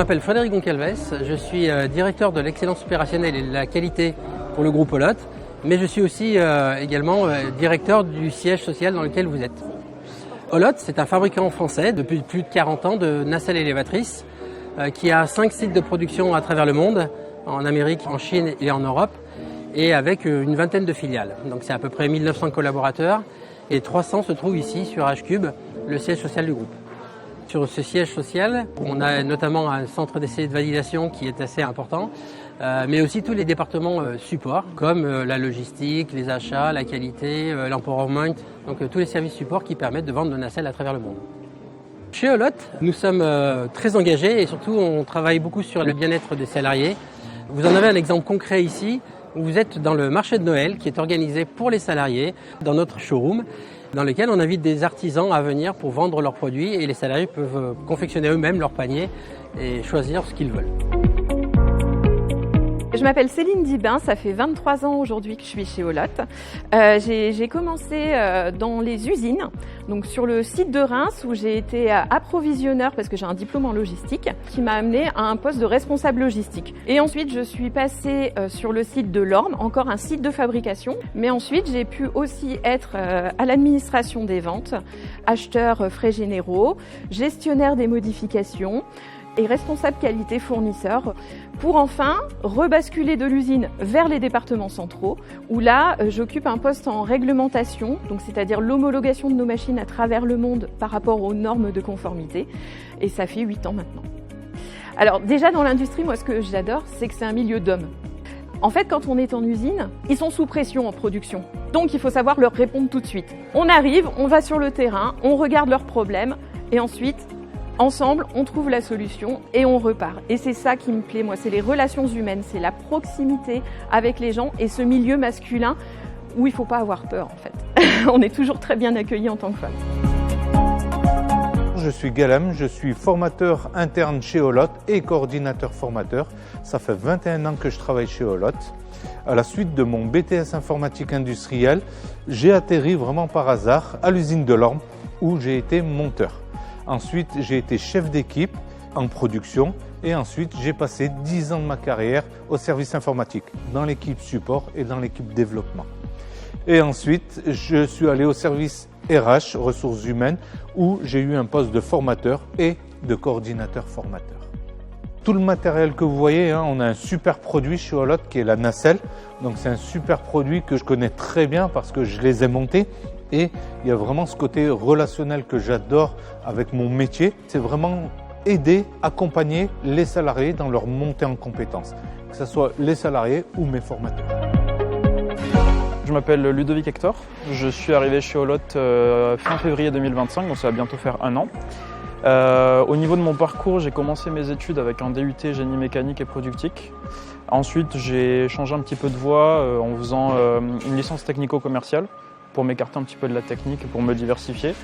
m'appelle Frédéric Goncalves, je suis directeur de l'excellence opérationnelle et de la qualité pour le groupe Olotte, mais je suis aussi également directeur du siège social dans lequel vous êtes. Olotte, c'est un fabricant français depuis plus de 40 ans de nacelles élévatrices qui a 5 sites de production à travers le monde, en Amérique, en Chine et en Europe, et avec une vingtaine de filiales. Donc c'est à peu près 1900 collaborateurs et 300 se trouvent ici sur H-Cube, le siège social du groupe. Sur ce siège social, on a notamment un centre d'essai et de validation qui est assez important, mais aussi tous les départements support, comme la logistique, les achats, la qualité, l'empowerment, donc tous les services support qui permettent de vendre nos nacelles à travers le monde. Chez Olotte, nous sommes très engagés et surtout on travaille beaucoup sur le bien-être des salariés. Vous en avez un exemple concret ici, où vous êtes dans le marché de Noël qui est organisé pour les salariés dans notre showroom, dans lequel on invite des artisans à venir pour vendre leurs produits et les salariés peuvent confectionner eux-mêmes leur panier et choisir ce qu'ils veulent. Je m'appelle Céline Dibin, ça fait 23 ans aujourd'hui que je suis chez Olotte. J'ai commencé dans les usines, donc sur le site de Reims où j'ai été approvisionneur parce que j'ai un diplôme en logistique qui m'a amené à un poste de responsable logistique. Et ensuite je suis passée sur le site de l'Orme, encore un site de fabrication. Mais ensuite j'ai pu aussi être à l'administration des ventes, acheteur frais généraux, gestionnaire des modifications et responsable qualité fournisseur pour enfin rebasculer de l'usine vers les départements centraux où là j'occupe un poste en réglementation, donc c'est-à-dire l'homologation de nos machines à travers le monde par rapport aux normes de conformité et ça fait 8 ans maintenant. Alors déjà dans l'industrie, moi ce que j'adore c'est que c'est un milieu d'hommes. En fait, quand on est en usine, ils sont sous pression en production. Donc il faut savoir leur répondre tout de suite. On arrive, on va sur le terrain, on regarde leurs problèmes et ensuite ensemble, on trouve la solution et on repart. Et c'est ça qui me plaît, moi, c'est les relations humaines, c'est la proximité avec les gens et ce milieu masculin où il ne faut pas avoir peur, en fait. On est toujours très bien accueillis en tant que femme. Je suis Galem, je suis formateur interne chez Olotte et coordinateur formateur. Ça fait 21 ans que je travaille chez Olotte. À la suite de mon BTS informatique industrielle, j'ai atterri vraiment par hasard à l'usine de l'Orme où j'ai été monteur. Ensuite, j'ai été chef d'équipe en production et ensuite, j'ai passé 10 ans de ma carrière au service informatique, dans l'équipe support et dans l'équipe développement. Et ensuite, je suis allé au service RH, ressources humaines, où j'ai eu un poste de formateur et de coordinateur formateur. Tout le matériel que vous voyez, on a un super produit chez Olotte qui est la nacelle. Donc c'est un super produit que je connais très bien parce que je les ai montés. Et il y a vraiment ce côté relationnel que j'adore avec mon métier. C'est vraiment aider, accompagner les salariés dans leur montée en compétences, que ce soit les salariés ou mes formateurs. Je m'appelle Ludovic Hector, je suis arrivé chez Olotte fin février 2025, donc ça va bientôt faire 1 an. Au niveau de mon parcours, j'ai commencé mes études avec un DUT génie mécanique et productique. Ensuite, j'ai changé un petit peu de voie en faisant une licence technico-commerciale pour m'écarter un petit peu de la technique et pour me diversifier.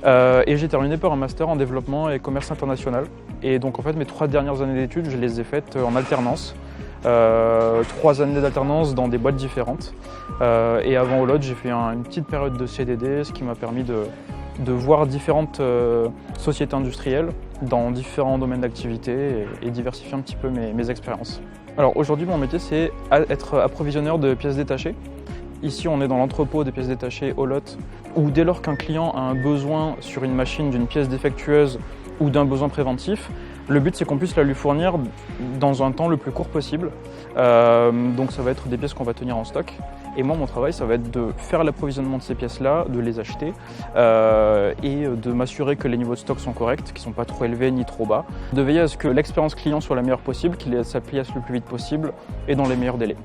Et j'ai terminé par un master en développement et commerce international. Et donc en fait, mes 3 dernières années d'études, je les ai faites en alternance. 3 années d'alternance dans des boîtes différentes. Et avant Olotte, j'ai fait une petite période de CDD, ce qui m'a permis de voir différentes sociétés industrielles dans différents domaines d'activité et diversifier un petit peu mes expériences. Alors aujourd'hui, mon métier, c'est être approvisionneur de pièces détachées. Ici, on est dans l'entrepôt des pièces détachées Olotte, où dès lors qu'un client a un besoin sur une machine d'une pièce défectueuse ou d'un besoin préventif, le but c'est qu'on puisse la lui fournir dans un temps le plus court possible. Donc ça va être des pièces qu'on va tenir en stock. Et moi, mon travail, ça va être de faire l'approvisionnement de ces pièces-là, de les acheter et de m'assurer que les niveaux de stock sont corrects, qu'ils ne sont pas trop élevés ni trop bas. De veiller à ce que l'expérience client soit la meilleure possible, qu'il ait sa pièce le plus vite possible et dans les meilleurs délais.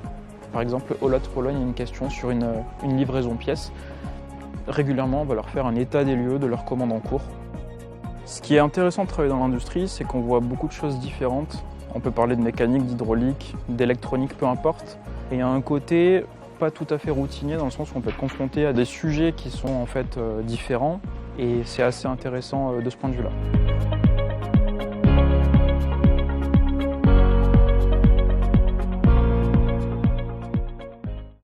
Par exemple, Olotte Pologne, il y a une question sur une livraison pièce. Régulièrement, on va leur faire un état des lieux de leur commande en cours. Ce qui est intéressant de travailler dans l'industrie, c'est qu'on voit beaucoup de choses différentes. On peut parler de mécanique, d'hydraulique, d'électronique, peu importe. Et il y a un côté pas tout à fait routinier dans le sens où on peut être confronté à des sujets qui sont en fait différents. Et c'est assez intéressant de ce point de vue-là.